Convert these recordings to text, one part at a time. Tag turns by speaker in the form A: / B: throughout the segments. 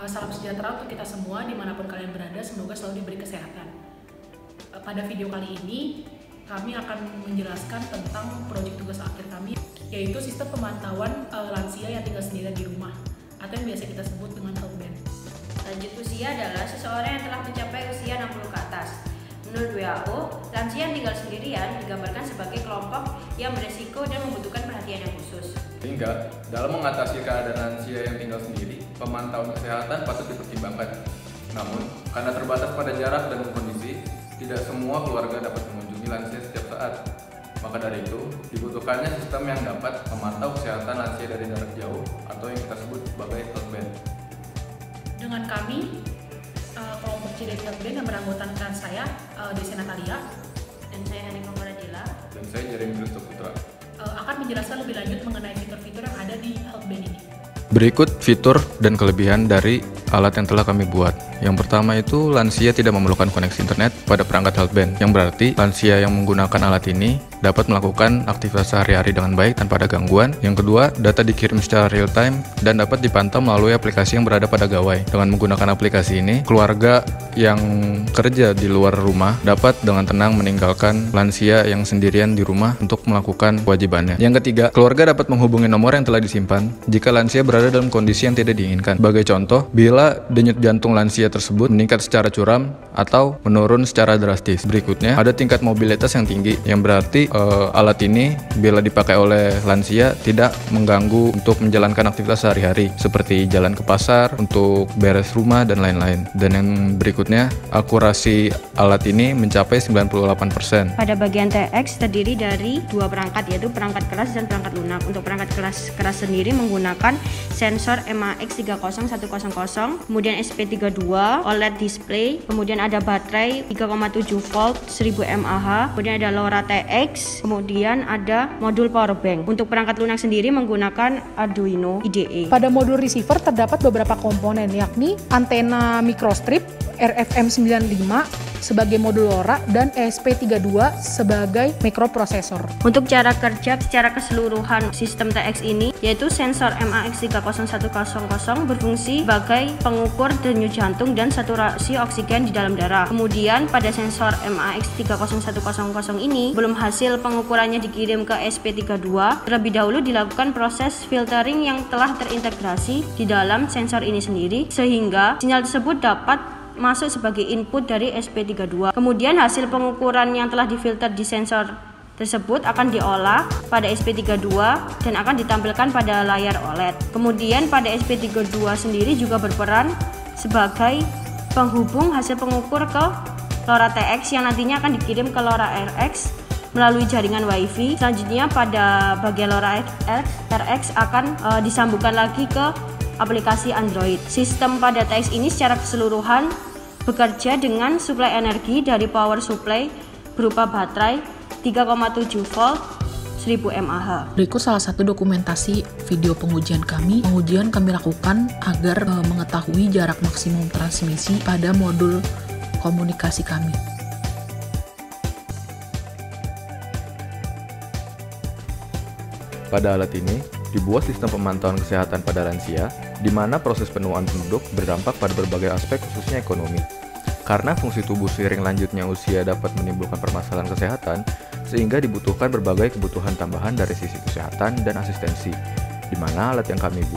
A: Salam sejahtera untuk kita semua dimanapun kalian berada, semoga selalu diberi kesehatan. Pada video kali ini, kami akan menjelaskan tentang proyek tugas akhir kami, yaitu sistem pemantauan lansia yang tinggal sendirian di rumah, atau yang biasa kita sebut dengan healthband.
B: Lanjut usia adalah seseorang yang telah mencapai usia 60 ke atas. Menurut WHO, lansia yang tinggal sendirian digambarkan sebagai kelompok yang beresiko dan membutuhkan perhatian yang khusus.
C: Sehingga, dalam mengatasi keadaan lansia yang tinggal sendiri, pemantauan kesehatan patut dipertimbangkan. Namun, karena terbatas pada jarak dan kondisi, tidak semua keluarga dapat mengunjungi lansia setiap saat. Maka dari itu, dibutuhkannya sistem yang dapat memantau kesehatan lansia dari jarak jauh atau yang kita sebut sebagai healthband.
A: Dengan kami, kelompok Cidet Healthband yang beranggotakan saya, Desi Natalia,
B: Dan saya Hanifah Faradila.
C: Dan saya Jeremy Kristo Putra.
A: Akan menjelaskan lebih lanjut mengenai fitur-fitur yang ada di healthband ini.
C: Berikut fitur dan kelebihan dari alat yang telah kami buat. Yang pertama itu lansia tidak memerlukan koneksi internet pada perangkat healthband, yang berarti lansia yang menggunakan alat ini dapat melakukan aktivitas sehari-hari dengan baik tanpa ada gangguan. Yang kedua, data dikirim secara real time dan dapat dipantau melalui aplikasi yang berada pada gawai. Dengan menggunakan aplikasi ini, keluarga yang kerja di luar rumah dapat dengan tenang meninggalkan lansia yang sendirian di rumah untuk melakukan kewajibannya. Yang ketiga, keluarga dapat menghubungi nomor yang telah disimpan jika lansia berada dalam kondisi yang tidak diinginkan. Sebagai contoh, bila denyut jantung lansia tersebut meningkat secara curam atau menurun secara drastis. Berikutnya, ada tingkat mobilitas yang tinggi, yang berarti alat ini bila dipakai oleh lansia tidak mengganggu untuk menjalankan aktivitas sehari-hari seperti jalan ke pasar, untuk beres rumah dan lain-lain. Dan yang berikutnya, akurasi alat ini mencapai 98%.
B: Pada bagian TX terdiri dari dua perangkat, yaitu perangkat keras dan perangkat lunak. Untuk perangkat keras sendiri menggunakan sensor MAX30100, kemudian SP32, OLED display, kemudian ada baterai 3,7 volt 1000 mAh, kemudian ada LoRa TX, kemudian ada modul powerbank. Untuk perangkat lunak sendiri menggunakan Arduino IDE.
D: Pada modul receiver terdapat beberapa komponen, yakni antena microstrip, RFM95 sebagai modul LoRa dan ESP32 sebagai mikroprosesor.
B: Untuk cara kerja secara keseluruhan sistem TX ini, yaitu sensor MAX30100 berfungsi sebagai pengukur denyut jantung dan saturasi oksigen di dalam darah. Kemudian pada sensor MAX30100 ini, belum hasil pengukurannya dikirim ke SP32, terlebih dahulu dilakukan proses filtering yang telah terintegrasi di dalam sensor ini sendiri, sehingga sinyal tersebut dapat masuk sebagai input dari SP32. Kemudian hasil pengukuran yang telah difilter di sensor tersebut akan diolah pada SP32 dan akan ditampilkan pada layar OLED. Kemudian pada SP32 sendiri juga berperan sebagai penghubung hasil pengukur ke LoRa TX yang nantinya akan dikirim ke LoRa RX melalui jaringan WiFi. Selanjutnya pada bagian LoRa RX akan disambungkan lagi ke aplikasi Android. Sistem pada TX ini secara keseluruhan bekerja dengan suplai energi dari power supply berupa baterai 3,7 volt 1000 mAh.
D: Berikut salah satu dokumentasi video pengujian kami. Pengujian kami lakukan agar mengetahui jarak maksimum transmisi pada modul komunikasi kami.
C: Pada alat ini, dibuat sistem pemantauan kesehatan pada lansia, di mana proses penuaan penduduk berdampak pada berbagai aspek khususnya ekonomi. Karena fungsi tubuh seiring lanjutnya usia dapat menimbulkan permasalahan kesehatan, sehingga dibutuhkan berbagai kebutuhan tambahan dari sisi kesehatan dan asistensi, di mana alat yang kami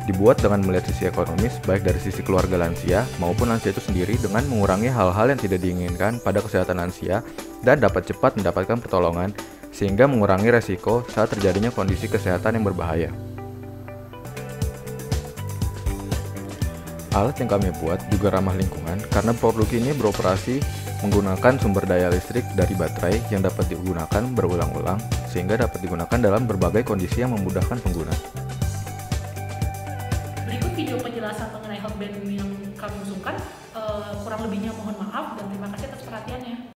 C: dibuat dengan melihat sisi ekonomis baik dari sisi keluarga lansia maupun lansia itu sendiri dengan mengurangi hal-hal yang tidak diinginkan pada kesehatan lansia dan dapat cepat mendapatkan pertolongan sehingga mengurangi resiko saat terjadinya kondisi kesehatan yang berbahaya. Alat yang kami buat juga ramah lingkungan karena produk ini beroperasi menggunakan sumber daya listrik dari baterai yang dapat digunakan berulang-ulang sehingga dapat digunakan dalam berbagai kondisi yang memudahkan pengguna.
A: Berikut video penjelasan mengenai healthband yang kami usulkan. Kurang lebihnya mohon maaf dan terima kasih atas perhatiannya.